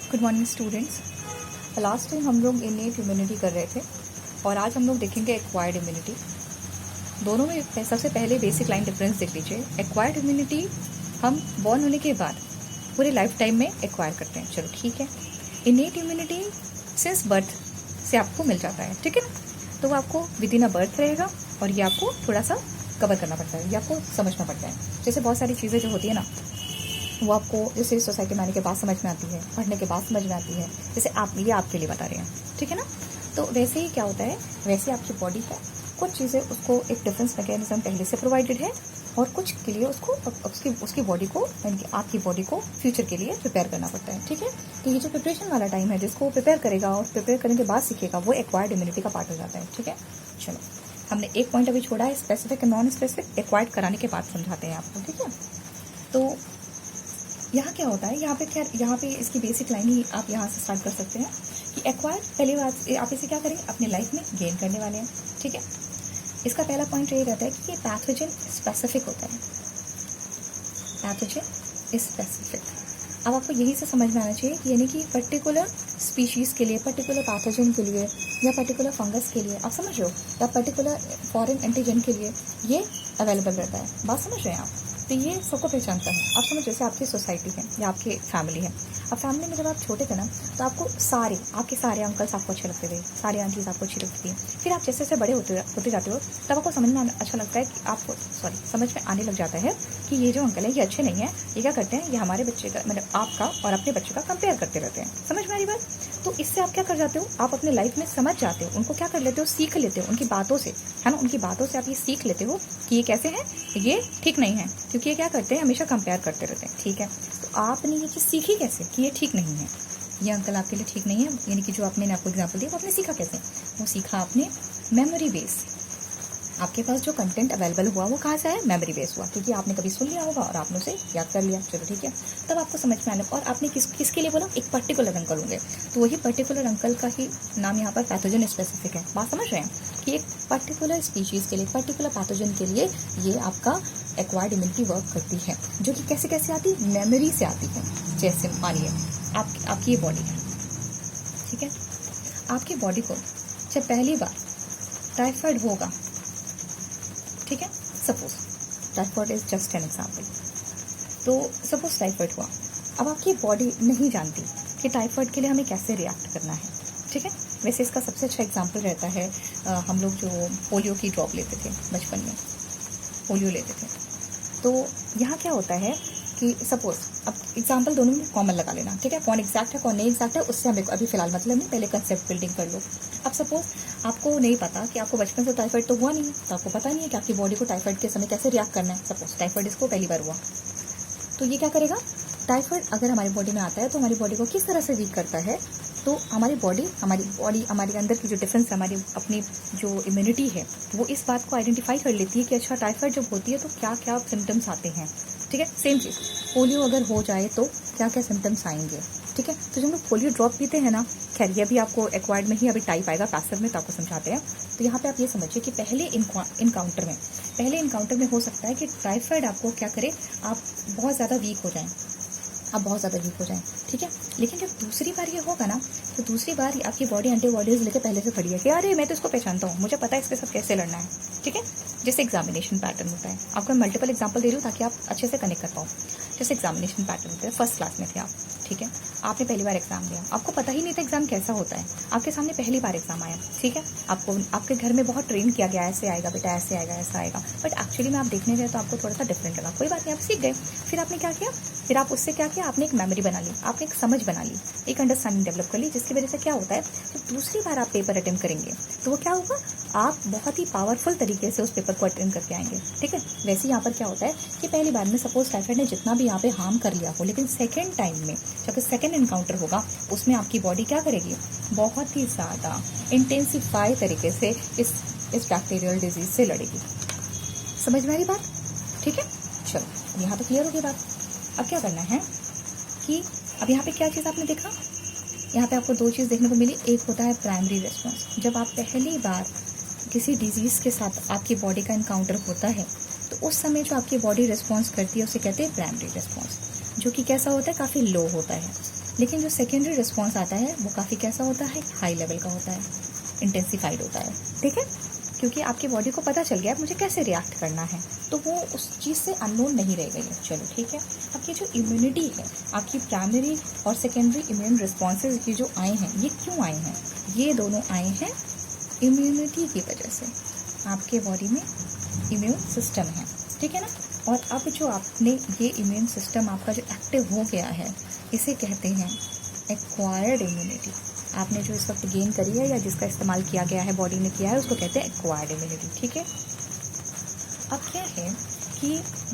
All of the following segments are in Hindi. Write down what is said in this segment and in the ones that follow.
Good morning students. Last time हम लोग इनेट इम्यूनिटी कर रहे थे और आज हम लोग देखेंगे एक्वायर्ड इम्यूनिटी। दोनों में सबसे पहले बेसिक लाइन डिफरेंस देख लीजिए। एक्वायर्ड इम्यूनिटी हम बॉर्न होने के बाद पूरे लाइफ टाइम में एक्वायर करते हैं, चलो ठीक है। इनेट इम्यूनिटी सिंस बर्थ से आपको मिल जाता है, ठीक है ना। तो वो आपको विद इन अ बर्थ रहेगा और ये आपको थोड़ा सा कवर करना पड़ता है, ये आपको समझना पड़ता है। जैसे बहुत सारी चीज़ें जो होती है ना, वो आपको जैसे सोसाइटी में आने के बाद समझ में आती है, पढ़ने के बाद समझ में आती है। जैसे आप ये आपके लिए बता रहे हैं, ठीक है ना। तो वैसे ही क्या होता है, वैसे आपकी बॉडी है, कुछ चीज़ें उसको एक डिफरेंस मैकेनिज्म पहले से प्रोवाइडेड है और कुछ के लिए उसको उसकी बॉडी को, यानी कि आपकी बॉडी को फ्यूचर के लिए प्रिपेयर करना पड़ता है, ठीक है। तो ये जो प्रिपरेशन वाला टाइम है, जिसको प्रिपेयर करेगा और प्रिपेयर करने के बाद सीखेगा, वो एक्वायर्ड इम्यूनिटी का पार्ट हो जाता है, ठीक है। चलो, हमने एक पॉइंट अभी छोड़ा है, स्पेसिफिक और नॉन स्पेसिफिक। एक्वायर्ड कराने के बाद समझाते हैं आपको, ठीक है। तो यहाँ क्या होता है, यहाँ पे खैर यहाँ पे इसकी बेसिक लाइन ही आप यहाँ से स्टार्ट कर सकते हैं कि एक्वायर पहली बात आप इसे क्या करेंगे, अपनी लाइफ में गेन करने वाले हैं, ठीक है। इसका पहला पॉइंट यही रहता है कि ये पैथोजन स्पेसिफिक होता है। पैथोजन स्पेसिफिक, अब आपको यही से समझ में आना चाहिए कि यानी कि पर्टिकुलर स्पीशीज़ के लिए, पर्टिकुलर पैथोजन के लिए या पर्टिकुलर फंगस के लिए, आप समझ रहे हो, या पर्टिकुलर फॉरेन एंटीजन के लिए ये अवेलेबल रहता है। बात समझ रहे हैं आप। तो ये सबको पहचानता है। आप समझ, जैसे आपकी सोसाइटी है या आपकी फैमिली है। अब फैमिली में जब आप छोटे थे ना, तो आपको आपके सारे अंकल्स आपको अच्छे लगते थे, सारी आंटीज आपको अच्छी लगती थी। फिर आप जैसे जैसे बड़े होते जाते हो, तब आपको समझ में अच्छा लगता है कि आपको समझ में आने लग जाता है कि ये जो अंकल है ये अच्छे नहीं है, ये क्या करते हैं, ये हमारे बच्चे का, मतलब आपका और अपने बच्चे का कंपेयर करते रहते हैं। समझ में आ रही बात। तो इससे आप क्या कर जाते हो, आप अपने लाइफ में समझ जाते हो, उनको क्या कर लेते हो, सीख लेते हो उनकी बातों से, है ना। उनकी बातों से आप ये सीख लेते हो कि ये कैसे हैं, ये ठीक नहीं है, क्योंकि ये क्या करते हैं, हमेशा कंपेयर करते रहते हैं, ठीक है। तो आपने ये चीज़ सीखी कैसे कि ये ठीक नहीं है, ये अंकल आपके लिए ठीक नहीं है, यानी कि जो आपने आपको एग्जाम्पल दिया, वो आपने सीखा कैसे, वो सीखा आपने मेमोरी बेस। आपके पास जो कंटेंट अवेलेबल हुआ वो कहाँ से आया, मेमोरी बेस हुआ, क्योंकि आपने कभी सुन लिया होगा और आपने उसे याद कर लिया, चलो ठीक है। तब आपको समझ में आने, और आपने किसके लिए बोला, एक पर्टिकुलर अंकल होंगे, तो वही पर्टिकुलर अंकल का ही नाम यहाँ पर पैथोजन स्पेसिफिक है। बात समझ रहे हैं कि एक पर्टिकुलर स्पीशीज़ के लिए, पर्टिकुलर पैथोजन के लिए ये आपका एक्वायर्ड इम्यूनिटी वर्क करती है, जो कि कैसे कैसे आती है, मेमोरी से आती है। जैसे मानिए आपकी ये बॉडी है, ठीक है। आपकी बॉडी को जब पहली बार टाइफाइड होगा, ठीक है, suppose typhoid is just an example, तो सपोज टाइफाइड हुआ। अब आपकी बॉडी नहीं जानती कि टाइफाइड के लिए हमें कैसे रिएक्ट करना है, ठीक है। वैसे इसका सबसे अच्छा एग्जाम्पल रहता है, हम लोग जो पोलियो की ड्रॉप लेते थे बचपन में, पोलियो लेते थे। तो यहाँ क्या होता है कि सपोज, अब एग्जाम्पल दोनों में कॉमन लगा लेना, ठीक है। कौन एग्जैक्ट है कौन नहीं एग्जैक्ट है, उससे हमें अभी फिलहाल मतलब नहीं, पहले कंसेप्ट बिल्डिंग कर लो। अब सपोज आपको नहीं पता कि आपको बचपन से टाइफाइड तो हुआ नहीं है, तो आपको पता नहीं है कि आपकी बॉडी को टाइफाइड के समय कैसे रिएक्ट करना है। सपोज टाइफाइड इसको पहली बार हुआ, तो ये क्या करेगा, टाइफाइड अगर हमारी बॉडी में आता है तो हमारी बॉडी को किस तरह से वीक करता है। तो हमारी अंदर की जो डिफरेंस है, हमारी अपनी जो इम्यूनिटी है, वो इस बात को आइडेंटिफाई कर लेती है कि अच्छा टाइफाइड जब होती है तो क्या क्या सिम्टम्स आते हैं, ठीक है। सेम चीज़ पोलियो अगर हो जाए तो क्या क्या सिम्टम्स आएंगे, ठीक है। तो जब लोग पोलियो ड्रॉप पीते हैं ना, खैर ये भी आपको एक्वायर्ड में ही अभी टाइप आएगा, पैसिव में तो आपको समझाते हैं। तो यहाँ पे आप ये समझिए कि पहले इनकाउंटर में हो सकता है कि टाइफाइड आपको क्या करे, आप बहुत ज़्यादा वीक हो जाएं, ठीक है। लेकिन जब दूसरी बार ये होगा ना, तो दूसरी बार आपकी बॉडी एंटीबॉडीज लेके पहले से खड़ी है कि अरे मैं तो इसको पहचानता हूँ, मुझे पता है इसके साथ कैसे लड़ना है, ठीक है। जैसे एग्जामिनेशन पैटर्न होता है, आपको मैं मल्टीपल एग्जाम्पल दे रही हूँ ताकि आप अच्छे से कनेक्ट कर पाओ। जैसे एग्जामिनेशन पैटर्न होता है, फर्स्ट क्लास में थे आप, ठीक है, आपने पहली बार एग्जाम दिया, आपको पता ही नहीं था एग्जाम कैसा होता है, आपके सामने पहली बार एग्जाम आया, ठीक है। आपको आपके घर में बहुत ट्रेन किया गया, ऐसे आएगा बेटा, ऐसे आएगा, ऐसा आएगा, बट एक्चुअली में आप देखने गए तो आपको थोड़ा सा डिफरेंट लगा, कोई बात नहीं, आप सीख गए। फिर आपने क्या किया, फिर आप उससे क्या किया, आपने एक मेमोरी बना ली, आपने एक समझ बना ली, एक अंडरस्टैंडिंग डेवलप कर ली, जिसकी वजह से क्या होता है, जब दूसरी बार आप पेपर अटेम्प्ट करेंगे तो वो क्या होगा, आप बहुत ही पावरफुल तरीके से उस पेपर को अटेम्प्ट करके आएंगे, ठीक है। वैसे यहाँ पर क्या होता है कि पहली बार में सपोज टाइफाइड ने जितना भी यहाँ पे हार्म कर लिया हो, लेकिन सेकेंड टाइम में जब सेकेंड इनकाउंटर होगा, उसमें आपकी बॉडी क्या करेगी, बहुत ही ज़्यादा इंटेंसिफाई तरीके से इस बैक्टीरियल डिजीज से लड़ेगी। समझ में आ रही बात, ठीक है। चलो यहाँ तो क्लियर होगी बात। अब क्या करना है कि अब यहाँ पे क्या चीज़ आपने देखा, यहाँ पे आपको दो चीज़ देखने को मिली। एक होता है प्राइमरी रिस्पॉन्स, जब आप पहली बार किसी डिजीज़ के साथ आपकी बॉडी का इनकाउंटर होता है तो उस समय जो आपकी बॉडी रिस्पॉन्स करती है उसे कहते हैं प्राइमरी रिस्पॉन्स, जो कि कैसा होता है, काफ़ी लो होता है, लेकिन जो सेकेंडरी रिस्पॉन्स आता है वो काफ़ी कैसा होता है, हाई लेवल का होता है, इंटेंसिफाइड होता है, ठीक है, क्योंकि आपकी बॉडी को पता चल गया है मुझे कैसे रिएक्ट करना है, तो वो उस चीज़ से अननोन नहीं रह गई है। चलो ठीक है, अब ये जो इम्यूनिटी है, आपकी प्राइमरी और सेकेंडरी इम्यून रिस्पॉन्सेज ये जो आए हैं, ये क्यों आए हैं? ये दोनों आए हैं इम्यूनिटी की वजह से। आपके बॉडी में इम्यून सिस्टम है, ठीक है ना, और अब जो आपने ये इम्यून सिस्टम आपका जो एक्टिव हो गया है, इसे कहते हैं एक्वायर्ड इम्यूनिटी। आपने जो इस वक्त गेन करी है या जिसका इस्तेमाल किया गया है, बॉडी ने किया है, उसको कहते हैं एक्वायर्ड इम्यूनिटी, ठीक है। अब क्या है कि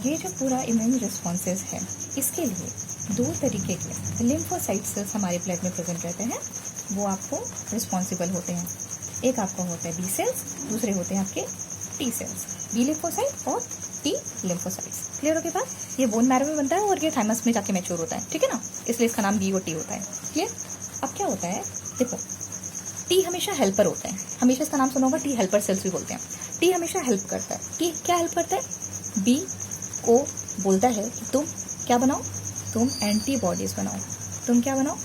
ये जो पूरा इम्यून रिस्पॉन्सेज है, इसके लिए 2 तरीके के लिम्फोसाइट सेल्स हमारे ब्लड में प्रेजेंट रहते हैं, वो आपको रिस्पॉन्सिबल होते हैं। एक आपका होता है बी सेल्स, दूसरे होते हैं आपके टी सेल्स, बी लिम्फोसाइट और टी लिम्फोसाइट्स। क्लियर हो गया बात? ये बोन मैरो में बनता है और ये थाइमस में जाके मैच्योर होता है, ठीक है ना, इसलिए इसका नाम बी और टी होता है। क्लियर? अब क्या होता है, देखो, टी हमेशा हेल्पर होता है, हमेशा इसका नाम सुना होगा, टी हेल्पर सेल्स भी बोलते हैं। टी हमेशा हेल्प करता है। टी क्या हेल्प करता है? बी को बोलता है कि तुम क्या बनाओ, तुम एंटीबॉडीज बनाओ। तुम क्या बनाओ?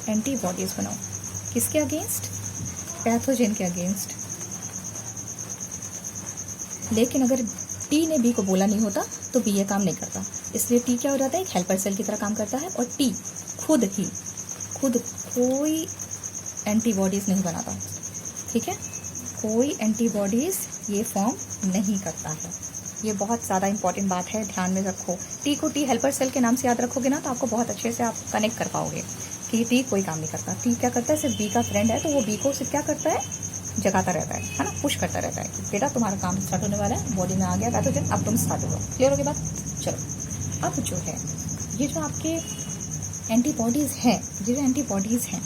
एंटीबॉडीज बनाओ। किसके अगेंस्ट? पैथोजेन के अगेंस्ट। लेकिन अगर टी ने बी को बोला नहीं होता तो बी ये काम नहीं करता, इसलिए टी क्या हो जाता है, एक हेल्पर सेल की तरह काम करता है, और टी खुद कोई एंटीबॉडीज नहीं बनाता, ठीक है, कोई एंटीबॉडीज ये फॉर्म नहीं करता है। ये बहुत ज़्यादा इंपॉर्टेंट बात है, ध्यान में रखो। टी को टी हेल्पर सेल के नाम से याद रखोगे ना, तो आपको बहुत अच्छे से आप कनेक्ट कर पाओगे कि टी कोई काम नहीं करता। टी क्या करता है, सिर्फ बी का फ्रेंड है, तो वो बी को सिर्फ क्या करता है, जगाता रहता है ना, पुश करता रहता है कि बेटा तुम्हारा काम स्टार्ट होने वाला है, बॉडी में आ गया पैथोजन, अब तुम स्टार्ट हो। क्लियर हो गई बात? चलो, अब जो है ये जो आपके एंटीबॉडीज़ है, ये जो एंटीबॉडीज़ हैं,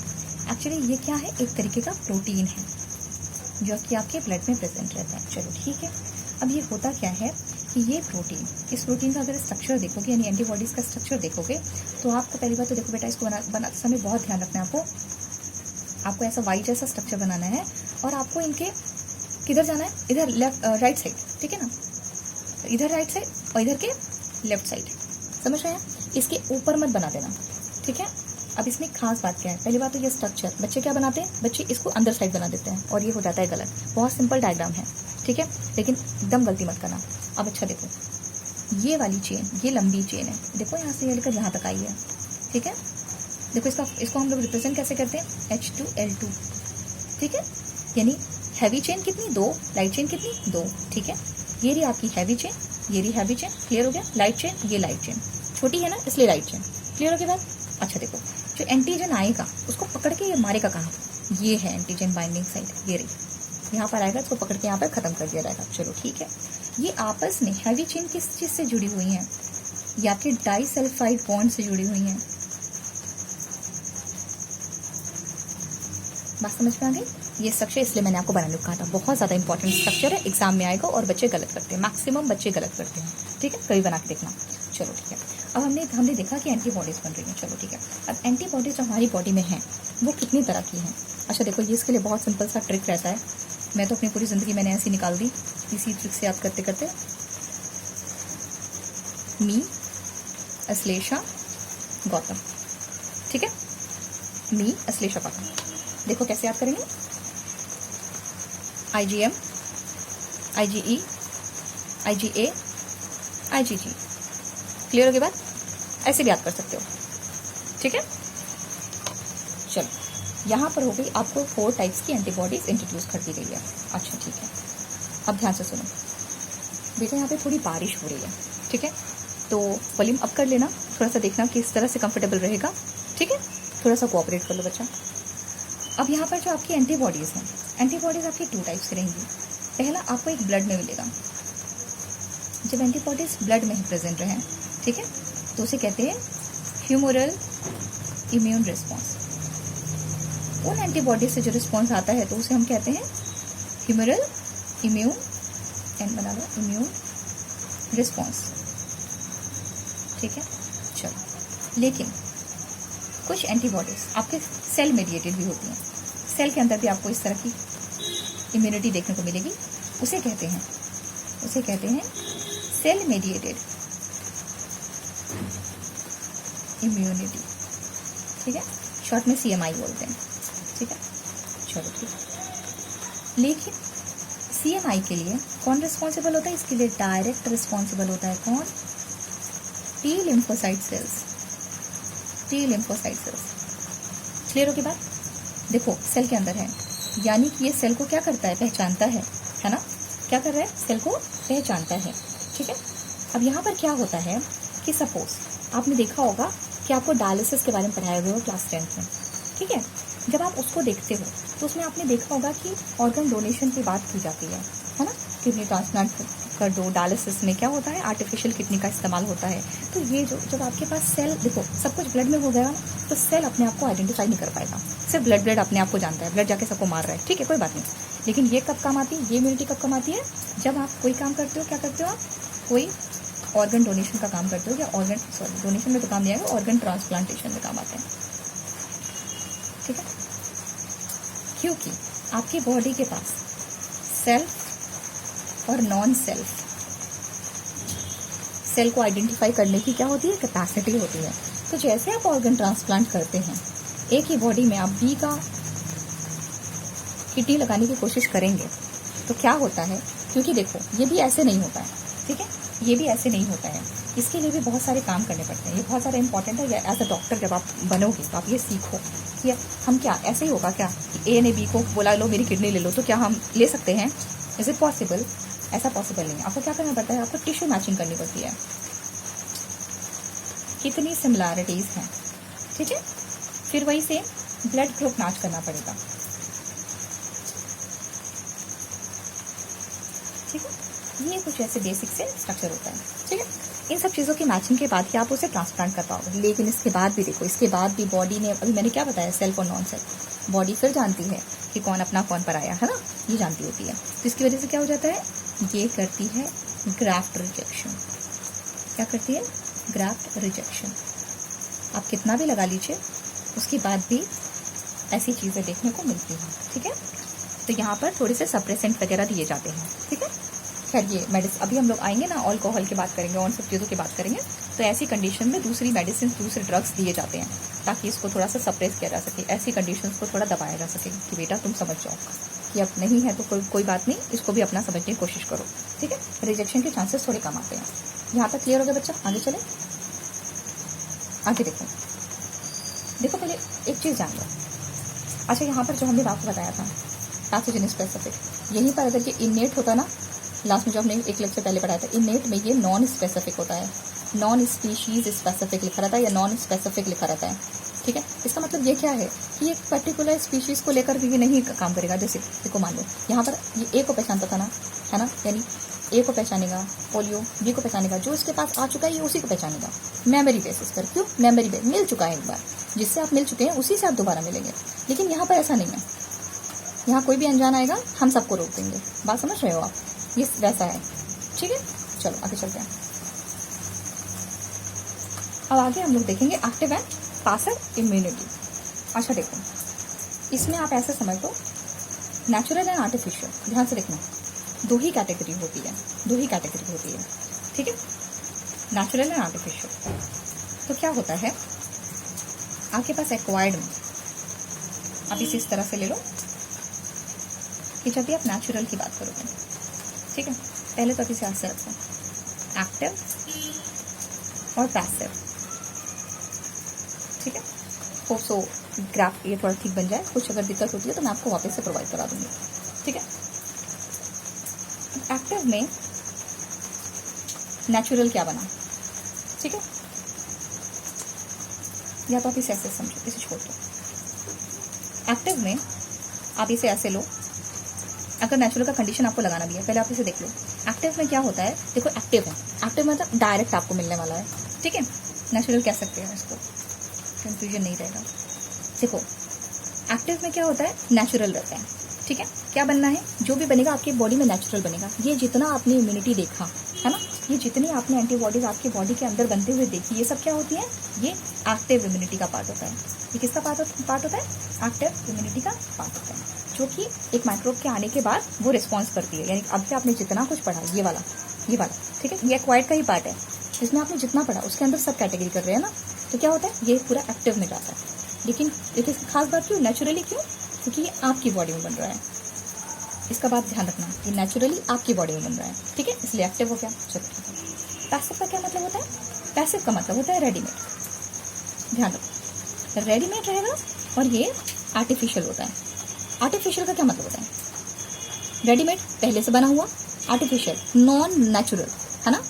एक्चुअली ये क्या है, एक तरीके का प्रोटीन है जो कि आपके ब्लड में प्रेजेंट रहता है। चलो ठीक है, अब ये होता क्या है कि ये प्रोटीन, इस प्रोटीन का अगर स्ट्रक्चर देखोगे, यानी एंटीबॉडीज़ का स्ट्रक्चर देखोगे, तो आपको पहली बात तो देखो बेटा, इसको बनाते समय बहुत ध्यान रखना है आपको ऐसा वाई जैसा स्ट्रक्चर बनाना है, और आपको इनके किधर जाना है, इधर लेफ्ट राइट साइड, ठीक है ना, इधर राइट साइड और इधर के लेफ्ट साइड, समझ रहे हैं? इसके ऊपर मत बना देना, ठीक है। अब इसमें खास बात क्या है, पहली बात तो ये स्ट्रक्चर, बच्चे क्या बनाते हैं, बच्चे इसको अंदर साइड बना देते हैं और ये हो जाता है गलत। बहुत सिंपल डायग्राम है, ठीक है, लेकिन एकदम गलती मत करना। अब अच्छा देखो, ये वाली चेन, ये लंबी चेन है, देखो यहाँ से ये लेकर यहाँ तक आई है, ठीक है। देखो इसको हम लोग रिप्रेजेंट कैसे करते हैं, H2L2, ठीक है, यानी हैवी चेन कितनी, 2, लाइट चेन कितनी, 2, ठीक है। ये रही आपकी हैवी चेन, ये रही हैवी चेन, क्लियर हो गया। लाइट चेन, ये लाइट चेन, छोटी है ना इसलिए लाइट चेन, क्लियर हो गया बात? अच्छा देखो, जो एंटीजन आएगा उसको पकड़ के ये मारेगा कहाँ, ये है एंटीजन बाइंडिंग साइट, ये रही, यहाँ पर आएगा, इसको पकड़ के यहाँ पर खत्म कर दिया जाएगा। चलो ठीक है, ये आपस में हैवी चेन किस चीज़ से जुड़ी हुई हैं, ये आपके डाइसल्फाइड बॉन्ड से जुड़ी हुई हैं। बात समझ में आ गई? ये स्ट्रक्चर इसलिए मैंने आपको बनाने को कहा था, बहुत ज़्यादा इंपॉर्टेंट स्ट्रक्चर है, एग्जाम में आएगा और बच्चे गलत करते हैं, मैक्सिमम बच्चे गलत करते हैं, ठीक है, कभी बना के देखना। चलो ठीक है, अब हमने देखा कि एंटीबॉडीज़ बन रही हैं। चलो ठीक है, अब एंटीबॉडीज़ जो हमारी बॉडी में हैं वो कितनी तरह की हैं। अच्छा देखो, ये इसके लिए बहुत सिंपल सा ट्रिक रहता है, मैं तो अपनी पूरी ज़िंदगी मैंने ऐसी निकाल दी, इसी ट्रिक से याद करते करते। मी, अश्लेषा, गौतम, ठीक है, मी, अश्लेषा, गौतम। देखो कैसे याद करेंगे, IgM, IgE, IgA, IgG, clear हो गई बात? ऐसे भी याद कर सकते हो, ठीक है। चलो, यहाँ पर हो गई आपको 4 टाइप्स की एंटीबॉडीज इंट्रोड्यूस कर दी गई है। अच्छा ठीक है, अब ध्यान से सुनो बेटा, यहाँ पे थोड़ी बारिश हो रही है, ठीक है, तो वॉल्यूम अप कर लेना, थोड़ा सा देखना किस तरह से कंफर्टेबल रहेगा, ठीक है, थोड़ा सा कोऑपरेट कर लो बच्चा। अब यहाँ पर जो आपकी एंटीबॉडीज़ हैं, एंटीबॉडीज़ आपकी 2 टाइप्स की रहेंगी। पहला आपको एक ब्लड में मिलेगा, जब एंटीबॉडीज़ ब्लड में ही प्रेजेंट रहें, ठीक है, तो उसे कहते हैं ह्यूमरल इम्यून रिस्पॉन्स। उन एंटीबॉडीज से जो रिस्पॉन्स आता है तो उसे हम कहते हैं ह्यूमरल इम्यून, एन बना लो, इम्यून रिस्पॉन्स, ठीक है। चलो, लेकिन कुछ एंटीबॉडीज आपके सेल मेडिएटेड भी होती हैं, सेल के अंदर भी आपको इस तरह की इम्यूनिटी देखने को मिलेगी, उसे कहते हैं सेल मेडिएटेड इम्यूनिटी, ठीक है, शॉर्ट में CMI बोलते हैं, ठीक है। चलो ठीक है, लेकिन CMI के लिए कौन रिस्पॉन्सिबल होता है? इसके लिए डायरेक्ट रिस्पॉन्सिबल होता है कौन? T lymphocyte sales, T lymphocyte sales. Clear हो की बात? देखो सेल के अंदर है, यानी कि ये सेल को क्या करता है? पहचानता है ना? क्या कर रहा है? सेल को पहचानता है, ठीक है। अब यहाँ पर क्या होता है कि सपोज आपने देखा होगा कि आपको डायलिसिस के बारे में पढ़ाया हुआ क्लास 10th में, ठीक है। जब आप उसको देखते हो तो उसमें आपने देखा होगा कि ऑर्गन डोनेशन की बात की जाती है ना? किडनी ट्रांसप्लांट कर दो। डायलिसिस में क्या होता है? आर्टिफिशियल किडनी का इस्तेमाल होता है। तो ये जो जब आपके पास सेल, देखो सब कुछ ब्लड में हो गया ना, तो सेल अपने आप को आइडेंटिफाई नहीं कर पाएगा। सिर्फ ब्लड अपने आप को जानता है, ब्लड जाके सबको मार रहा है, ठीक है, कोई बात नहीं। लेकिन ये कब काम आती है? ये इम्यूनिटी कब काम आती है? जब आप कोई काम करते हो। क्या करते हो आप? कोई ऑर्गन डोनेशन का काम करते हो, या ऑर्गन, सॉरी डोनेशन में तो काम नहीं आएगा, ऑर्गन ट्रांसप्लांटेशन में काम आते हैं, ठीक है। क्योंकि आपकी बॉडी के पास सेल्फ और नॉन सेल्फ सेल को आइडेंटिफाई करने की क्या होती है? कैपेसिटी होती है। तो जैसे आप ऑर्गन ट्रांसप्लांट करते हैं, एक ही बॉडी में आप बी का किडनी लगाने की कोशिश करेंगे तो क्या होता है? क्योंकि देखो ये भी ऐसे नहीं होता है, ठीक है, ये भी ऐसे नहीं होता है। इसके लिए भी बहुत सारे काम करने पड़ते हैं। ये बहुत सारे इंपॉर्टेंट है। एज अ डॉक्टर जब आप बनोगे तो आप ये सीखो कि हम क्या ऐसे ही होगा क्या? A ने B को बोला लो मेरी किडनी ले लो, तो क्या हम ले सकते हैं? Is it possible? ऐसा पॉसिबल नहीं है। आपको क्या करना पड़ता है? आपको टिश्यू मैचिंग करनी पड़ती है। कितनी सिमिलैरिटीज हैं, ठीक है। फिर वही से ब्लड ग्रुप मैच करना पड़ेगा, ठीक है। ये कुछ ऐसे बेसिक से स्ट्रक्चर होता है, ठीक है। इन सब चीज़ों की मैचिंग के बाद ही आप उसे ट्रांसप्लांट कर पाओगे। लेकिन इसके बाद भी देखो, इसके बाद भी बॉडी ने, अभी मैंने क्या बताया, सेल्फ और नॉन सेल्फ, बॉडी फिर जानती है कि कौन अपना कौन पराया है ना, ये जानती होती है। तो इसकी वजह से क्या हो जाता है? ये करती है ग्राफ्ट रिजेक्शन। क्या करती है? Graft rejection. आप कितना भी लगा लीजिए, उसके बाद भी ऐसी चीज़ें देखने को मिलती हैं, ठीक है। तो यहाँ पर थोड़े से सप्रेसेंट वगैरह दिए जाते हैं, ठीक है। खैर ये मेडिसिन अभी हम लोग आएंगे ना, अल्कोहल की बात करेंगे और सब चीज़ों की बात करेंगे। तो ऐसी कंडीशन में दूसरी मेडिसिन, दूसरे ड्रग्स दिए जाते हैं ताकि इसको थोड़ा सा सप्रेस किया जा सके, ऐसी कंडीशंस को थोड़ा दबाया जा सके कि बेटा तुम समझ जाओ कि अब नहीं है तो कोई बात नहीं, इसको भी अपना समझने की कोशिश करो, ठीक है। रिजेक्शन के चांसेस थोड़े कम आते हैं। यहाँ तक क्लियर हो गया बच्चा? आगे चले, आगे देखो पहले एक चीज़ जान लो। अच्छा, यहाँ पर जो हमने आपको बताया था पैथोजन स्पेसिफिक, यहीं पर अगर ये इनेट होता ना, लास्ट में जो हमने एक लेक्चर पहले पढ़ाया था, इनेट में ये नॉन स्पेसिफिक होता है, नॉन स्पीशीज स्पेसिफिक लिखा रहता है या नॉन स्पेसिफिक लिखा रहता है, ठीक है। इसका मतलब ये क्या है कि एक पर्टिकुलर स्पीशीज को लेकर भी ये नहीं काम करेगा। जैसे देखो मान लो यहाँ पर ये ए को पहचानता था ना, है ना, यानी ए को पहचानेगा, पोलियो, बी को पहचानेगा, जो इसके पास आ चुका है ये उसी को पहचानेगा मेमोरी बेसिस पर। क्यों? मेमोरी बेस मिल चुका है एक बार, जिससे आप मिल चुके हैं उसी से आप दोबारा मिलेंगे। लेकिन यहाँ पर ऐसा नहीं है, यहाँ कोई भी अनजान आएगा हम सबको रोक देंगे। बात समझ रहे हो आप? ये वैसा है, ठीक है। चलो आगे चलते हैं। अब आगे हम लोग देखेंगे एक्टिव एंड पैसिव इम्यूनिटी। अच्छा देखो, इसमें आप ऐसे समझ लो, नेचुरल एंड आर्टिफिशियल, ध्यान से देखना, दो ही कैटेगरी होती है, ठीक है, नेचुरल एंड आर्टिफिशियल। तो क्या होता है आपके पास एक्वायर्ड में, आप इसे इस तरह से ले लो कि जब भी आप नेचुरल की बात करोगे, ठीक है, पहले तो आप इसे ऐसे रखो, एक्टिव और पैसिव, ठीक है। होप सो ग्राफ ये थोड़ा ठीक बन जाए। कुछ अगर दिक्कत होती है तो मैं आपको वापस से प्रोवाइड करा दूंगी, ठीक है। एक्टिव में नेचुरल क्या बना, ठीक है, या तो आप इसे ऐसे समझो, इसे छोड़ दो। एक्टिव में आप इसे ऐसे लो, अगर नेचुरल का कंडीशन आपको लगाना भी है, पहले आप इसे देख लो। एक्टिव में क्या होता है, देखो एक्टिव है, एक्टिव मतलब डायरेक्ट आपको मिलने वाला है, ठीक है। नेचुरल कह सकते हैं इसको, कंफ्यूजन नहीं रहेगा। देखो एक्टिव में क्या होता है, नेचुरल रहता है, ठीक है। क्या बनना है, जो भी बनेगा आपकी बॉडी में नेचुरल बनेगा। ये जितना आपने इम्यूनिटी देखा है ना, ये जितनी आपने एंटीबॉडीज आपकी बॉडी के अंदर बनते हुए देखी, ये सब क्या होती है, ये एक्टिव इम्यूनिटी का पार्ट होता है। ये किसका पार्ट होता है, एक्टिव इम्यूनिटी का पार्ट होता है, जो कि एक माइक्रोब के आने के बाद वो रिस्पॉन्स करती है। यानी अभी आपने जितना कुछ पढ़ा, ये वाला, ठीक है, ये एक्वायर्ड का ही पार्ट है। इसमें आपने जितना पढ़ा उसके अंदर सब कैटेगरी कर रहे हैं ना, तो क्या होता है, ये पूरा एक्टिव में जाता है। लेकिन एक खास बात क्यों, नेचुरली क्यों, क्योंकि ये आपकी बॉडी में बन रहा है। इसका बात ध्यान रखना, ये नेचुरली आपकी बॉडी में बन रहा है, ठीक है, इसलिए एक्टिव हो गया। चलो ठीक है। पैसिव का क्या मतलब होता है? पैसिव का मतलब होता है रेडीमेड। ध्यान रखो, रेडीमेड रहेगा और ये आर्टिफिशियल होता है। आर्टिफिशियल का क्या मतलब होता है? रेडीमेड पहले से बना हुआ, आर्टिफिशियल नॉन नेचुरल, है ना।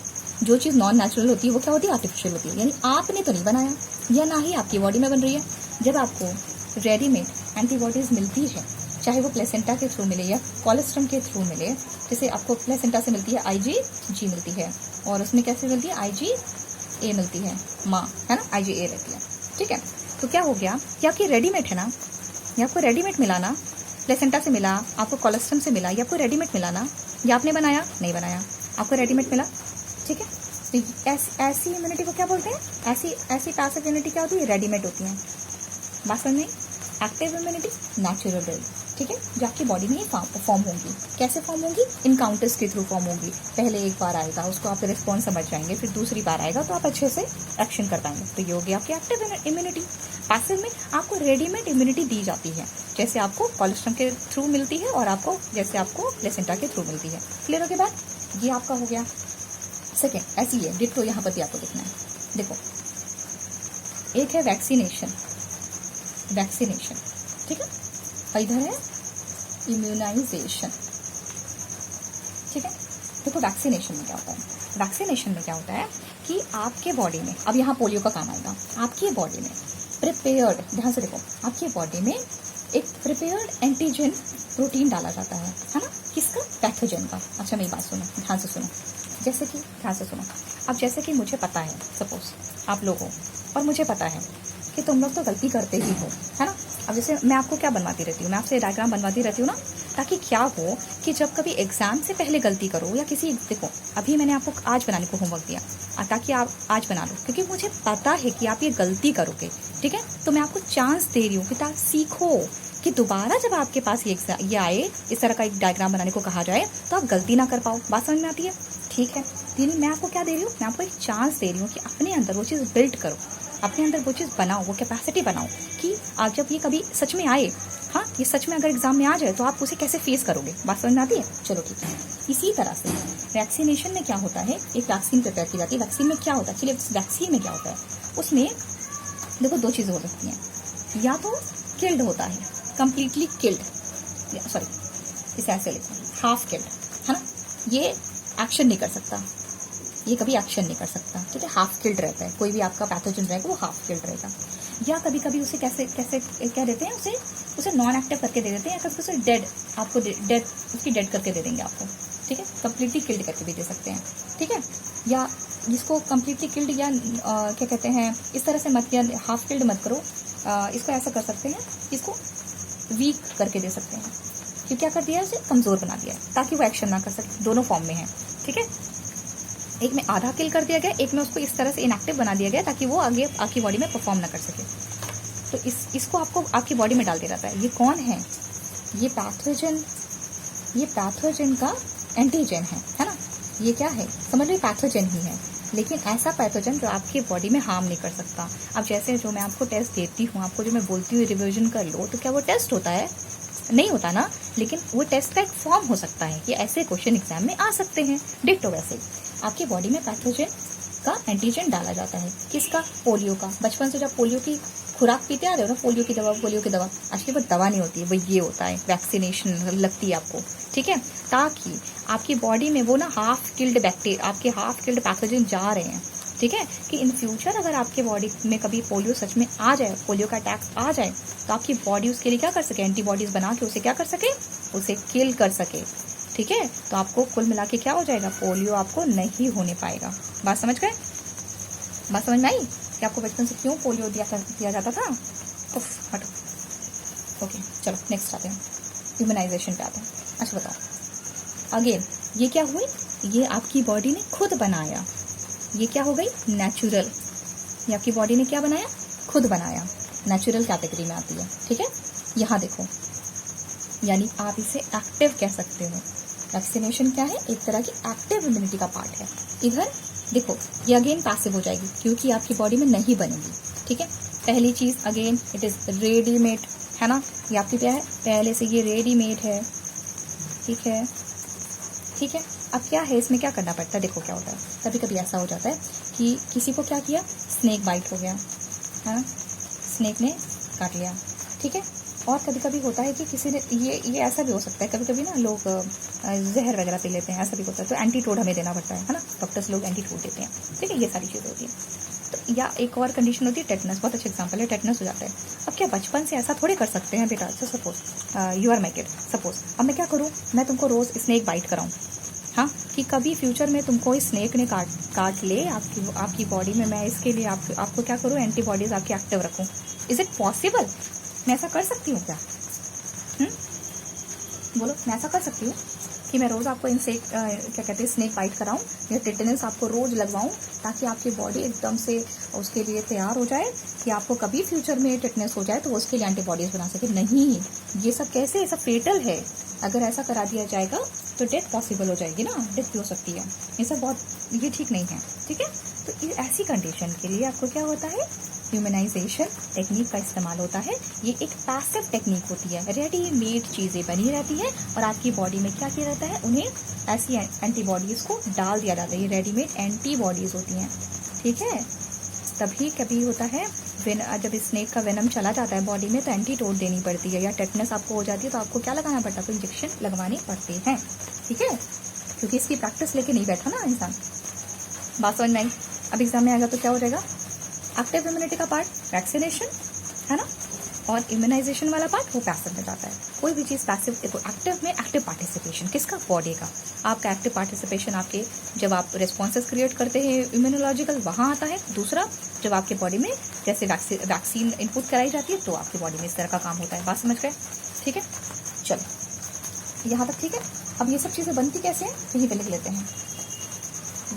जो चीज़ नॉन नेचुरल होती है वो क्या होती है? आर्टिफिशियल होती है। यानी आपने तो नहीं बनाया, या ना ही आपकी बॉडी में बन रही है। जब आपको रेडीमेड एंटीबॉडीज मिलती है, चाहे वो प्लेसेंटा के थ्रू मिले या कोलेस्ट्रम के थ्रू मिले, जैसे आपको प्लेसेंटा से मिलती है IgG मिलती है, और उसमें कैसे मिलती है? IgA मिलती है, माँ, है ना, IgA रहती है, ठीक है। तो क्या हो गया कि आपकी रेडीमेड है ना, ये आपको रेडीमेड मिला ना, प्लेसेंटा से मिला, आपको कोलेस्ट्रम से मिला, ये आपको रेडीमेड मिला ना, ये आपने बनाया नहीं, बनाया, आपको रेडीमेड मिला, ठीक है। तो ऐसी इम्यूनिटी को क्या बोलते हैं? ऐसी पैसिव इम्यूनिटी क्या होती है? रेडीमेड होती है। बात समझ में? एक्टिव इम्यूनिटी नेचुरल, ठीक है, जो आपकी बॉडी में ही फॉर्म होंगी। कैसे फॉर्म होंगी? इनकाउंटर्स के थ्रू फॉर्म होंगी। पहले एक बार आएगा, उसको आप रिस्पॉन्स समझ जाएंगे, फिर दूसरी बार आएगा तो आप अच्छे से एक्शन कर पाएंगे। तो ये हो गया आपकी एक्टिव इम्यूनिटी। पैसिव में आपको रेडीमेड इम्यूनिटी दी जाती है, जैसे आपको कोलेस्ट्रम के थ्रू मिलती है और आपको जैसे आपको प्लेसेंटा के थ्रू मिलती है। क्लियर हो गया बात? ये आपका हो गया। सेकेंड ऐसी है, डिट्टो यहाँ पर भी आपको देखना है। देखो, एक है वैक्सीनेशन, ठीक है, और इधर है इम्यूनाइजेशन, ठीक है। देखो वैक्सीनेशन में क्या होता है? वैक्सीनेशन में क्या होता है कि आपके बॉडी में, अब यहाँ पोलियो का काम आएगा, आपकी बॉडी में प्रिपेयर्ड, ध्यान से देखो, आपकी बॉडी में एक प्रिपेयर्ड एंटीजन प्रोटीन डाला जाता है ना, किसका? पैथोजन का। अच्छा मेरी बात सुनो, ध्यान से सुनो, जैसे कि ध्यान से सुनो। अब जैसे कि मुझे पता है, सपोज आप लोगों, और मुझे पता है कि तुम लोग तो गलती करते ही हो, है ना। अब जैसे मैं आपको क्या बनवाती रहती हूँ, मैं आपसे डायग्राम बनवाती रहती हूँ ना, ताकि क्या हो कि जब कभी एग्जाम से पहले गलती करो या किसी, देखो अभी मैंने आपको आज बनाने को होमवर्क दिया, ताकि आप आज बना लो, क्योंकि मुझे पता है कि आप ये गलती करोगे, ठीक है। तो मैं आपको चांस दे रही हूँ कि ताकि सीखो कि दोबारा जब आपके पास ये आए, इस तरह का एक डायग्राम बनाने को कहा जाए, तो आप गलती ना कर पाओ। बात समझ में आती है? ठीक है। यानी मैं आपको क्या दे रही हूँ? मैं आपको एक चांस दे रही हूँ कि अपने अंदर वो चीज़ बिल्ड करो, अपने अंदर वो चीज़ बनाओ, वो कैपेसिटी बनाओ कि आप जब ये कभी सच में आए, हाँ ये सच में अगर एग्जाम में आ जाए तो आप उसे कैसे फेस करोगे। बात समझ में आती है? चलो ठीक है। इसी तरह से वैक्सीनेशन में क्या होता है, एक वैक्सीन प्रिपेयर की जाती है। वैक्सीन में क्या होता है? चलिए वैक्सीन में क्या होता है, उसमें देखो दो चीज़ें हो सकती हैं, या तो किल्ड होता है, कंप्लीटली किल्ड, सॉरी इसे ऐसे लिखो, हाफ किल्ड, है ना, ये एक्शन नहीं कर सकता, ये कभी एक्शन नहीं कर सकता, ठीक है, हाफ किल्ड रहता है। कोई भी आपका पैथोजन रहेगा वो हाफ किल्ड रहेगा। या कभी कभी उसे कैसे क्या देते हैं, उसे नॉन एक्टिव करके दे देते हैं, या कभी उसे डेड, आपको डेड, उसकी डेड करके दे देंगे आपको, ठीक है, कंप्लीटली किल्ड करके भी दे सकते हैं, ठीक है। या जिसको कंप्लीटली किल्ड या क्या कहते हैं, इस तरह से मत, या हाफ किल्ड मत करो, इसको ऐसा कर सकते हैं, इसको वीक करके दे सकते हैं, कि क्या कर दिया है, उसे कमज़ोर बना दिया है, ताकि वो एक्शन ना कर सके। दोनों फॉर्म में है, ठीक है। एक में आधा किल कर दिया गया, एक में उसको इस तरह से इनएक्टिव बना दिया गया ताकि वो आगे आपकी बॉडी में परफॉर्म ना कर सके। तो इसको आपको आपकी बॉडी में डाल दिया जाता है। ये कौन है? ये पैथोजन का एंटीजन है ना। ये क्या है? समझ लो पैथोजन ही है, लेकिन ऐसा पैथोजन जो आपकी बॉडी में हार्म नहीं कर सकता। अब जैसे जो मैं आपको टेस्ट देती हूँ, आपको जो मैं बोलती हूँ रिविजन कर लो, तो क्या वो टेस्ट होता है? नहीं होता ना, लेकिन वो टेस्ट का एक फॉर्म हो सकता है कि ऐसे क्वेश्चन एग्जाम में आ सकते हैं। डिट्टो वैसे आपकी बॉडी में पैथोजन का एंटीजन डाला जाता है। किसका? पोलियो का। बचपन से जब पोलियो की खुराक पीते आ रहे हो ना, पोलियो की दवा, एक्चुअली वो दवा नहीं होती है, वो ये होता है, वैक्सीनेशन लगती है आपको, ठीक है, ताकि आपकी बॉडी में वो ना हाफ किल्ड बैक्टीरिया, आपके हाफ किल्ड पैथोजन जा रहे हैं, ठीक है, कि इन फ्यूचर अगर आपके बॉडी में कभी पोलियो सच में आ जाए, पोलियो का अटैक आ जाए, तो आपकी बॉडी उसके लिए क्या कर सके, एंटीबॉडीज बना के उसे क्या कर सके, उसे किल कर सके, ठीक है। तो आपको कुल मिला के क्या हो जाएगा, पोलियो आपको नहीं होने पाएगा। बात समझ गए? बात समझ में आई कि आपको बचपन से क्यों पोलियो दिया जाता था? हटो, ओके चलो नेक्स्ट आते हैं, ह्यूमनाइजेशन पे आते हैं। अच्छा बताओ, अगेन ये क्या हुई, ये आपकी बॉडी ने खुद बनाया, ये क्या हो गई, नेचुरल। ये आपकी बॉडी ने क्या बनाया, खुद बनाया, नेचुरल कैटेगरी में आती है, ठीक है। यहाँ देखो, यानी आप इसे एक्टिव कह सकते हो। वैक्सीनेशन क्या है, एक तरह की एक्टिव इम्यूनिटी का पार्ट है। इधर देखो, ये अगेन पैसिव हो जाएगी क्योंकि आपकी बॉडी में नहीं बनेगी, ठीक है। पहली चीज़ अगेन इट इज़ रेडीमेड, है ना, ये आपकी क्या है, पहले से ये रेडीमेड है, ठीक है, ठीक है। अब क्या है, इसमें क्या करना पड़ता है, देखो क्या होता है, कभी कभी ऐसा हो जाता है कि किसी को क्या किया, स्नेक बाइट हो गया, है ना, स्नेक ने काट लिया, ठीक है। और कभी कभी होता है कि किसी ने ये ऐसा भी हो सकता है, कभी कभी ना लोग जहर वगैरह पी लेते हैं, ऐसा भी होता है, तो एंटीटोड हमें देना पड़ता है ना, डॉक्टर्स लोग एंटीटोड देते हैं, ठीक है, ये सारी चीज़ें होती हैं। तो या एक और कंडीशन होती है टेटनस, बहुत अच्छा एग्जाम्पल है, टेटनस हो जाता है। अब क्या बचपन से ऐसा थोड़ी कर सकते हैं बेटा, अच्छा suppose you are my kid, suppose अब मैं क्या करूँ, मैं तुमको रोज़ स्नेक बाइट कराऊँ, हाँ, कि कभी फ्यूचर में तुमको स्नेक ने काट ले आपकी बॉडी में, मैं इसके लिए आपको क्या करूँ, एंटीबॉडीज आपकी एक्टिव रखूँ। इज इट पॉसिबल, मैं ऐसा कर सकती हूँ क्या? बोलो, मैं ऐसा कर सकती हूँ कि मैं रोज़ आपको क्या कहते हैं, स्नेक बाइट कराऊं या टिटनेस आपको रोज़ लगवाऊं, ताकि आपकी बॉडी एकदम से उसके लिए तैयार हो जाए कि आपको कभी फ्यूचर में टिटनेस हो जाए तो वो उसके लिए एंटीबॉडीज बना सके। नहीं, ये सब कैसे, ये सब फेटल है। अगर ऐसा करा दिया जाएगा तो डेथ पॉसिबल हो जाएगी ना, डेथ भी हो सकती है, ये सब बहुत, ये ठीक नहीं है, ठीक है। तो ऐसी कंडीशन के लिए आपको क्या होता है, ह्यूमनाइजेशन टेक्निक का इस्तेमाल होता है। ये एक पैसिव टेक्निक होती है, रेडीमेड चीज़ें बनी रहती है और आपकी बॉडी में क्या किया जाता है, उन्हें ऐसी एंटीबॉडीज़ को डाल दिया जाता है, ये रेडीमेड एंटीबॉडीज़ होती हैं, ठीक है। तभी कभी होता है जब स्नेक का वेनम चला जाता है बॉडी में तो एंटीटोड देनी पड़ती है, या टेटनस आपको हो जाती है तो आपको क्या लगाना पड़ता है, तो इंजेक्शन लगवानी पड़ती है, ठीक है, क्योंकि इसकी प्रैक्टिस लेके नहीं बैठा ना इंसान। बात समझ में आई? अब एग्जाम में आएगा तो क्या हो जाएगा, एक्टिव इम्यूनिटी का पार्ट वैक्सीनेशन, है ना, और इम्यूनाइजेशन वाला पार्ट वो पैसिव में जाता है। कोई भी चीज़ पैसिव, देखो एक्टिव में एक्टिव पार्टिसिपेशन किसका, बॉडी का, आपका एक्टिव पार्टिसिपेशन आपके जब आप रिस्पॉन्सेस क्रिएट करते हैं इम्यूनोलॉजिकल, वहाँ आता है। दूसरा, जब आपके बॉडी में जैसे वैक्सीन इनपुट कराई जाती है तो आपकी बॉडी में इस तरह का काम होता है। बात समझ गए, ठीक है, चलो यहाँ तक ठीक है। अब ये सब चीज़ें बनती कैसे हैं, यहीं पे लिख लेते हैं।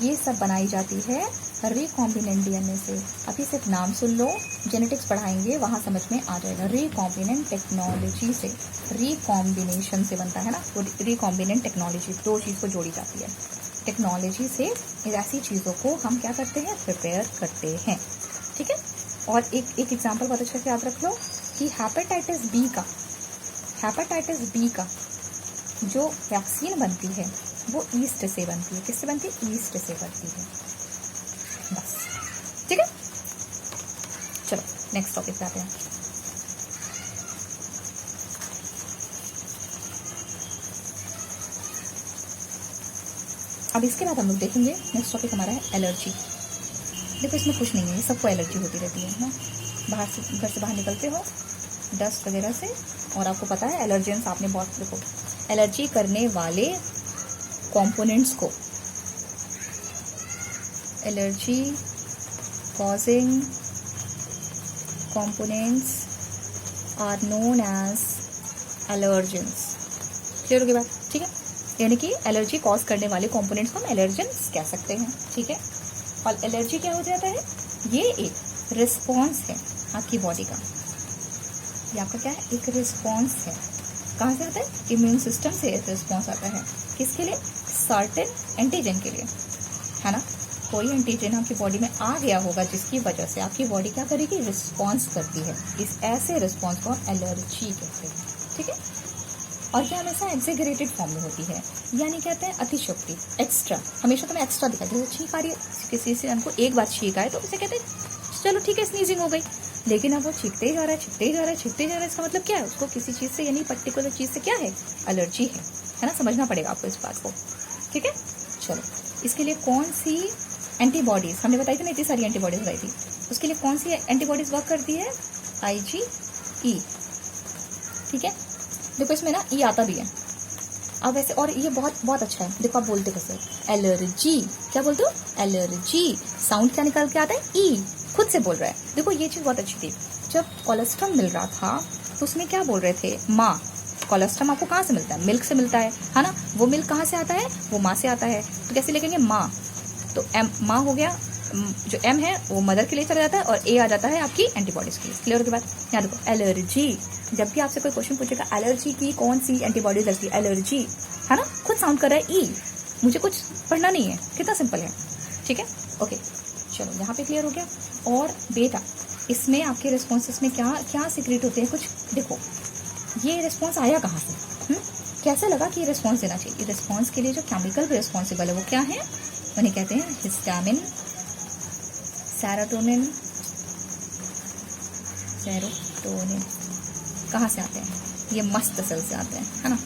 ये सब बनाई जाती है रिकॉम्बिनेंट डीएनए से। अभी सिर्फ नाम सुन लो, जेनेटिक्स पढ़ाएंगे वहाँ समझ में आ जाएगा। रिकॉम्बिनेंट टेक्नोलॉजी से, रिकॉम्बिनेशन से बनता है ना, तो रिकॉम्बिनेंट टेक्नोलॉजी, दो चीज़ को जोड़ी जाती है। टेक्नोलॉजी से ऐसी चीज़ों को हम क्या करते हैं, प्रिपेयर करते हैं, ठीक है। और एक एग्जाम्पल बहुत अच्छा से याद रख लो कि हेपेटाइटिस बी का जो वैक्सीन बनती है वो ईस्ट से बनती है। किससे बनती है, ईस्ट से बनती है, बस, ठीक है। चलो नेक्स्ट टॉपिक पे आते हैं। अब इसके बाद हम लोग देखेंगे नेक्स्ट टॉपिक हमारा है एलर्जी। देखो इसमें कुछ नहीं है, सबको एलर्जी होती रहती है ना, घर से बाहर निकलते हो डस्ट वगैरह से, और आपको पता है एलर्जेंस आपने बहुत, देखो एलर्जी करने वाले कंपोनेंट्स को, allergy causing components are known as allergens. Clear होगी बात, ठीक है। यानी कि एलर्जी कॉज करने वाले कंपोनेंट्स को हम एलर्जेंस कह सकते हैं, ठीक है। और एलर्जी क्या हो जाता है, ये एक रिस्पॉन्स है आपकी बॉडी का, ये आपका क्या है, एक रिस्पॉन्स है। कहाँ से आता है, इम्यून सिस्टम से रिस्पॉन्स आता है। किसके लिए, सर्टेन एंटीजन के लिए, है ना। कोई एंटीजन आपकी बॉडी में आ गया होगा जिसकी वजह से आपकी बॉडी क्या करेगी, रिस्पॉन्स करती है। इस ऐसे रिस्पॉन्स को एलर्जी कहते हैं, ठीक है। और ये हमेशा एग्जेगरेटेड फॉर्म में होती है, यानी कहते हैं अतिशयोक्ति, एक्स्ट्रा। हमेशा तुम्हें एक्स्ट्रा दिखाई दे, छींक आ रही है किसी से, हमको एक बार छींक आए तो उसे कहते हैं चलो ठीक है स्नीजिंग हो गई, लेकिन अब वो छींकते ही जा रहा है, इसका मतलब क्या है, उसको किसी चीज़ से यानी पर्टिकुलर चीज़ से क्या है, एलर्जी है ना। समझना पड़ेगा आपको इस बात को, ठीक है। चलो इसके लिए कौन सी एंटीबॉडीज हमने बताई थी ना, इतनी सारी एंटीबॉडीज बताई थी, उसके लिए कौन सी एंटीबॉडीज वर्क करती है, IgE, ठीक है। देखो इसमें ना ई आता भी है अब वैसे, और ये बहुत बहुत अच्छा है। देखो आप बोलते कैसे, एलर्जी, क्या बोलते हो, एलर्जी, साउंड क्या निकल के आता है, ई, खुद से बोल रहा है। देखो ये चीज़ बहुत अच्छी थी, जब कोलेस्ट्रॉल मिल रहा था तो उसमें क्या बोल रहे थे, माँ। कोलेस्ट्रॉल आपको कहाँ से मिलता है, मिल्क से मिलता है ना। वो मिल्क कहाँ से आता है, वो माँ से आता है, तो कैसे लिखेंगे, माँ, तो एम, माँ हो गया, जो एम है वो मदर के लिए चला जाता है, और ए आ जाता है आपकी एंटीबॉडीज के लिए। क्लियर के बाद यहाँ देखो, एलर्जी, जब भी आपसे कोई क्वेश्चन पूछेगा एलर्जी की कौन सी एंटीबॉडीज लगती है, एलर्जी, है ना, खुद साउंड कर रहा है ई, मुझे कुछ पढ़ना नहीं है, कितना सिंपल है, ठीक है। ओके चलो यहाँ पे क्लियर हो गया। और बेटा इसमें आपके रिस्पॉन्सेस में क्या क्या सीक्रेट होते हैं, कुछ देखो। ये रिस्पॉन्स आया कहाँ से, कैसे लगा कि ये रिस्पॉन्स देना चाहिए। रिस्पॉन्स के लिए जो केमिकल रिस्पॉन्सिबल है वो क्या है, उन्हें कहते हैं हिस्टामिन, सेरोटोनिन, सेरोटोनिन कहाँ से आते हैं, ये मस्त सेल से आते हैं, है ना।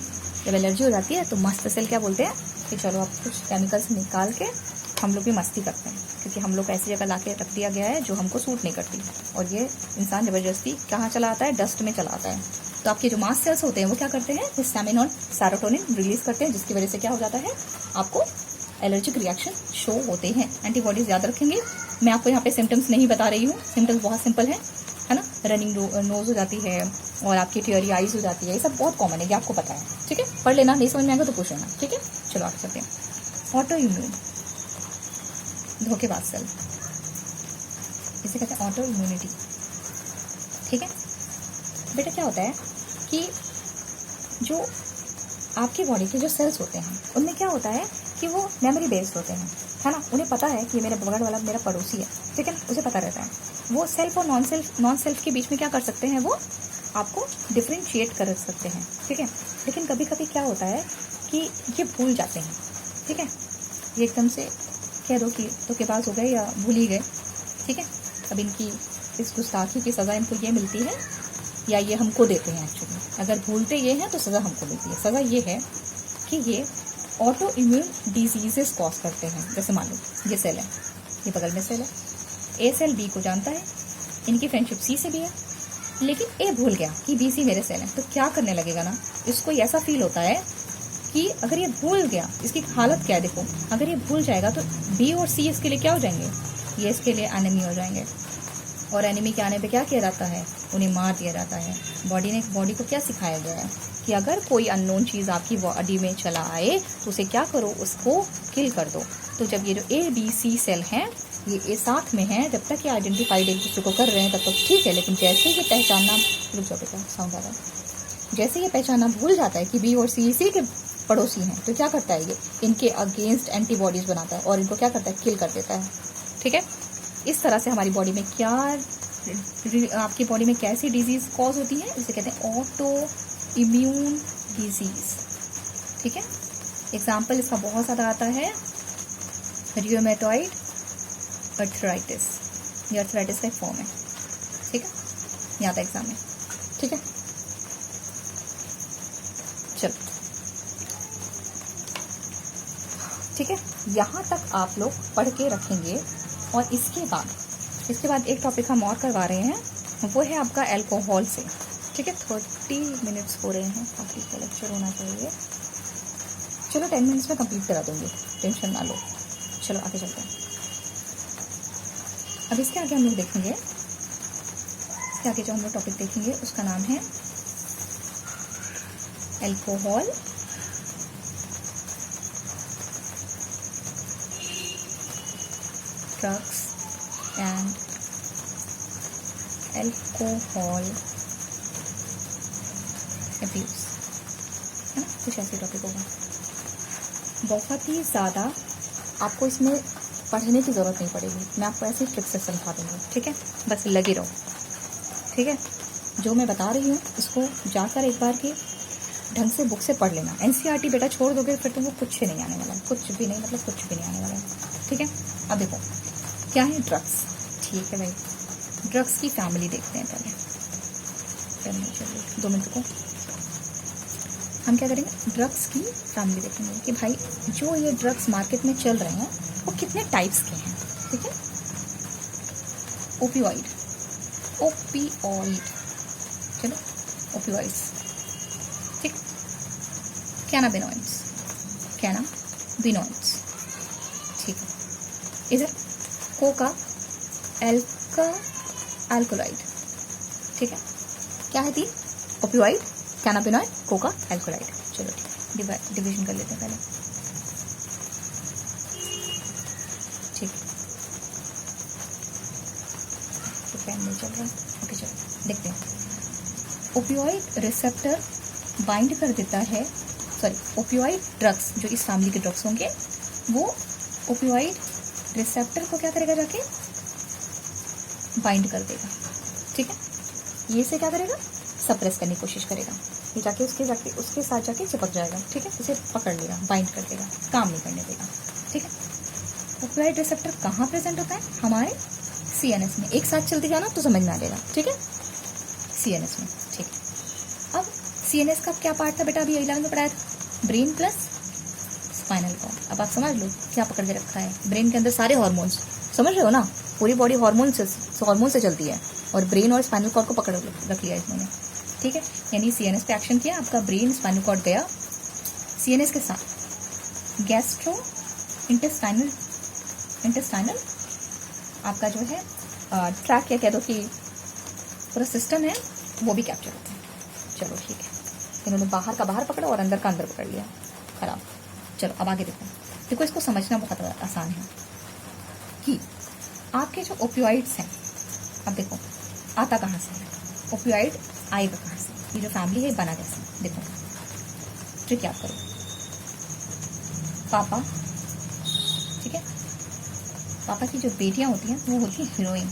जब एलर्जी हो जाती है तो मस्त सेल क्या बोलते हैं कि चलो अब कुछ केमिकल्स निकाल के हम लोग भी मस्ती करते हैं, क्योंकि हम लोग को ऐसी जगह ला के रख दिया गया है जो हमको सूट नहीं करती, और ये इंसान ज़बरदस्ती कहाँ चला आता है, डस्ट में चला आता है। तो आपके जो मास्ट सेल्स होते हैं वो क्या करते हैं, हिस्टामिन और सेरोटोनिन रिलीज करते हैं, जिसकी वजह से क्या हो जाता है, आपको एलर्जिक रिएक्शन शो होते हैं। एंटीबॉडीज याद रखेंगे, मैं आपको यहाँ पे सिम्टम्स नहीं बता रही हूँ, सिम्टम्स बहुत सिंपल है ना। रनिंग नोज हो जाती है और आपकी टियरी आइज हो जाती है, ये सब बहुत कॉमन है, ये आपको पता है, ठीक है। पढ़ लेना, नहीं समझ में आएगा तो पूछ लेना, ठीक है। चलो आगे चलते हैं। ऑटो इम्यून, धोखेबाज सेल, इसे कहते हैं ऑटो इम्यूनिटी, ठीक है। बेटा क्या होता है कि जो आपकी बॉडी के जो सेल्स होते हैं उनमें क्या होता है कि वो मेमोरी बेस्ड होते हैं, है ना। उन्हें पता है कि ये मेरे बगल वाला मेरा पड़ोसी है, ठीक है, उसे पता रहता है। वो सेल्फ और नॉन सेल्फ के बीच में क्या कर सकते हैं, वो आपको डिफ्रेंशिएट कर सकते हैं, ठीक है। लेकिन कभी कभी क्या होता है कि ये भूल जाते हैं, ठीक है। ये एकदम से कह दो कि तो के पास हो गए या भूल ही गए, ठीक है। अब इनकी इस गुस्ताखी की सज़ा इनको ये मिलती है या ये हमको देते हैं एक्चुअली। अगर भूलते ये हैं तो सज़ा हमको मिलती है। सज़ा ये है कि ये ऑटो इम्यून डिजीजेस कॉज करते हैं। जैसे मान लो ये सेल है, ये बगल में सेल है, ए सेल बी को जानता है, इनकी फ्रेंडशिप सी से भी है, लेकिन ए भूल गया कि बी सी मेरे सेल है, तो क्या करने लगेगा ना, इसको ऐसा फील होता है कि अगर ये भूल गया, इसकी हालत क्या है देखो, अगर ये भूल जाएगा तो बी और सी इसके लिए क्या हो जाएंगे, ये इसके लिए एनिमी हो जाएंगे। और एनिमी के आने पे क्या किया जाता है, उन्हें मार दिया जाता है। बॉडी को क्या सिखाया गया है कि अगर कोई अननोन चीज़ आपकी बॉडी में चला आए तो उसे क्या करो, उसको किल कर दो। तो जब ये जो ए बी सी सेल हैं ये साथ में हैं, जब तक ये आइडेंटिफाइड एक दूसरे को कर रहे हैं तब तक ठीक है, लेकिन जैसे ये पहचानना, रुक जाओ बेटा साउंड आ रहा है, जैसे ये पहचानना भूल जाता है कि बी और सी इसी के पड़ोसी हैं, तो क्या करता है, ये इनके अगेंस्ट एंटीबॉडीज बनाता है और इनको क्या करता है, किल कर देता है, ठीक है। इस तरह से हमारी बॉडी में क्या, आपकी बॉडी में कैसी डिजीज कॉज होती है, इसे कहते हैं ऑटो इम्यून डिजीज, ठीक है। एग्जाम्पल इसका बहुत ज़्यादा आता है, रियोमेटॉइड अर्थराइटिस, ये अर्थराइटिस का एक फॉर्म है, ठीक है, ये आता है एग्जाम में, ठीक है। चलो ठीक है, यहाँ तक आप लोग पढ़ के रखेंगे। और इसके बाद एक टॉपिक हम और करवा रहे हैं, वो है आपका अल्कोहल से, ठीक है। 30 मिनट्स हो रहे हैं, काफ़ी का लेक्चर होना चाहिए। चलो 10 मिनट्स में कंप्लीट करा दूँगी, टेंशन ना लो। चलो आगे चलते हैं। अब इसके आगे हम लोग देखेंगे, इसके आगे जो हम लोग टॉपिक देखेंगे उसका नाम है alcohol, drugs and alcohol abuse, है ना, कुछ ऐसे टॉपिक होगा। बहुत ही ज़्यादा आपको इसमें पढ़ने की ज़रूरत नहीं पड़ेगी, मैं आपको ऐसे ट्रिक से समझा दूँगी, ठीक है। बस लगे रहो, ठीक है। जो मैं बता रही हूँ इसको जाकर एक बार के ढंग से बुक से पढ़ लेना। एनसीईआरटी बेटा छोड़ दोगे फिर तुमको कुछ नहीं आने वाला है, कुछ भी नहीं, मतलब कुछ भी नहीं आने वाला है, ठीक है। अब देखो क्या है ड्रग्स, ठीक है भाई। ड्रग्स की फैमिली देखते हैं पहले, चलिए 2 मिनट को हम क्या करेंगे, ड्रग्स की फैमिली देखेंगे कि भाई जो ये ड्रग्स मार्केट में चल रहे हैं वो कितने टाइप्स के हैं, ठीक है। ओपियोइड, चलो ओपियोइड्स, ठीक। कैनाबिनॉइड्स, ठीक है। इधर कोका अल्कोलाइड, ठीक है। क्या है तीन, ओपियोइड, कैनाबिनॉइड, कोका, अल्कोलाइड। चलो ठीक, डिवीजन कर लेते हैं पहले, ठीक। तो पेन नहीं चल रहा, ओके चलो देखते हैं। ओपियोइड रिसेप्टर बाइंड कर देता है, ओपियोइड ड्रग्स जो इस फैमिली के ड्रग्स होंगे वो ओपियोइड रिसेप्टर को क्या करेगा, जाके बाइंड कर देगा, ठीक है, ये से क्या करेगा, सप्रेस करने की कोशिश करेगा, ये जाके उसके साथ जाके चिपक जाएगा। ठीक है, इसे पकड़ लेगा, बाइंड कर देगा, काम नहीं करने देगा। ठीक है, ओपियोइड रिसेप्टर कहाँ प्रेजेंट होता है, हमारे CNS में। एक साथ चलते जाना तो समझ में आ जाएगा। ठीक है, CNS में। ठीक है, अब CNS का क्या पार्ट था बेटा, अभी 11 में पढ़ाया था, ब्रेन प्लस स्पाइनल कॉर्ड। अब आप समझ लो क्या पकड़ के रखा है, ब्रेन के अंदर सारे हॉर्मोन्स, समझ रहे हो ना, पूरी बॉडी हार्मोन से चलती है, और ब्रेन और स्पाइनल कॉर्ड को पकड़ रख लिया इन्होंने। ठीक है, यानी CNS पे एक्शन किया, आपका ब्रेन स्पाइनल कॉर्ड गया, CNS के साथ गैस्ट्रो इंटेस्टाइनल आपका जो है ट्रैक, या कह दो कि पूरा सिस्टम है, वो भी कैप्चर होता है। चलो ठीक है, इन्होंने बाहर का बाहर पकड़ा और अंदर का अंदर पकड़ लिया, खराब। चलो अब आगे देखो, इसको समझना बहुत आसान है कि आपके जो ओपियोइड्स हैं, अब देखो आता कहाँ से है, ओपियोइड आएगा कहाँ से, ये जो फैमिली है बना कैसे। देखो ट्रिक याद करो, पापा, ठीक है, पापा की जो बेटियां होती हैं वो होती है हीरोइन।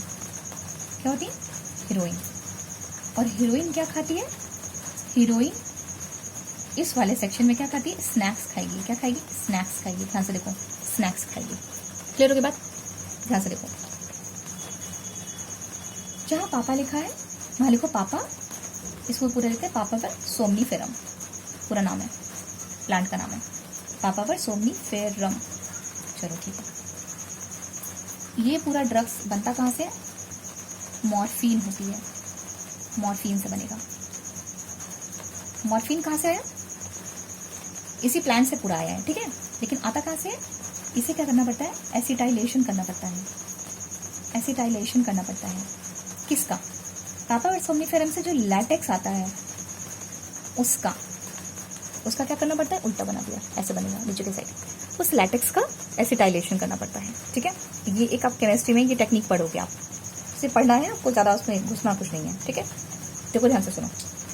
क्या होती है, हीरोइन। और हीरोइन क्या खाती है, हीरोइन इस वाले सेक्शन में क्या खाती है, स्नैक्स खाएगी। क्या खाएगी, स्नैक्स खाएगी। ध्यान से देखो, स्नैक्स खाएगी। क्लियर हो गई बात, ध्यान से देखो, जहां पापा लिखा है वहां लिखो पापा, इसको पूरा लिखते हैं पापा पर सोमनीफेरम, पूरा नाम है, प्लांट का नाम है पापा पर सोमनीफेरम। चलो ठीक है, ये पूरा ड्रग्स बनता कहाँ से है, मॉर्फिन होती है, मॉर्फिन से बनेगा। मॉर्फिन कहाँ से आया, इसी प्लांट से पूरा आया है। ठीक है, लेकिन आता कहाँ से है, इसे क्या करना पड़ता है, एसिटाइलेशन करना पड़ता है, एसिटाइलेशन करना पड़ता है। किसका, पापा और सोमनीफेरम से जो लैटेक्स आता है उसका क्या करना पड़ता है, उल्टा बना दिया, ऐसे बनेगा नीचे की साइड, उस लैटेक्स का एसिटाइलेशन करना पड़ता है। ठीक है, ये एक आप केमिस्ट्री में ये टेक्निक पढ़ोगे, आप इसे पढ़ना है, आपको ज़्यादा उसमें घुसना कुछ नहीं है। ठीक है, देखो ध्यान से सुनो,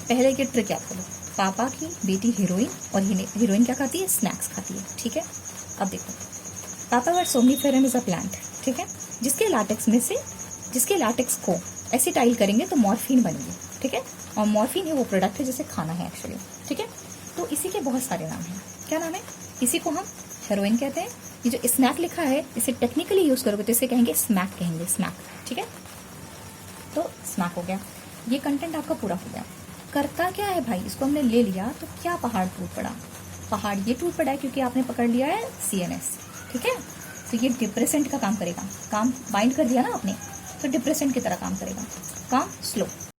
पहले ये ट्रिक याद करो, पापा की बेटी हीरोइन, और हीरोइन क्या खाती है, स्नैक्स खाती है। ठीक है, अब देखो, पापा और सोमनीफेरम इज अ प्लांट, ठीक है, जिसके लैटेक्स को एसिटाइल करेंगे तो मॉर्फिन बनेगी। ठीक है, और मॉर्फिन ही वो प्रोडक्ट है जिसे खाना है एक्चुअली। ठीक है, तो इसी के बहुत सारे नाम हैं। क्या नाम है, इसी को हम हेरोइन कहते हैं। ये जो स्नैक लिखा है, इसे टेक्निकली यूज करोगे तो इसे कहेंगे स्मैक, कहेंगे स्मैक। ठीक है, तो स्मैक हो गया, ये कंटेंट आपका पूरा हो गया। करता क्या है भाई, इसको हमने ले लिया तो क्या पहाड़ टूट पड़ा, पहाड़ ये टूट पड़ा है क्योंकि आपने पकड़ लिया है CNS। ठीक है, तो ये डिप्रेसेंट का काम करेगा, काम बाइंड कर दिया ना आपने, तो डिप्रेसेंट की तरह काम करेगा, काम स्लो।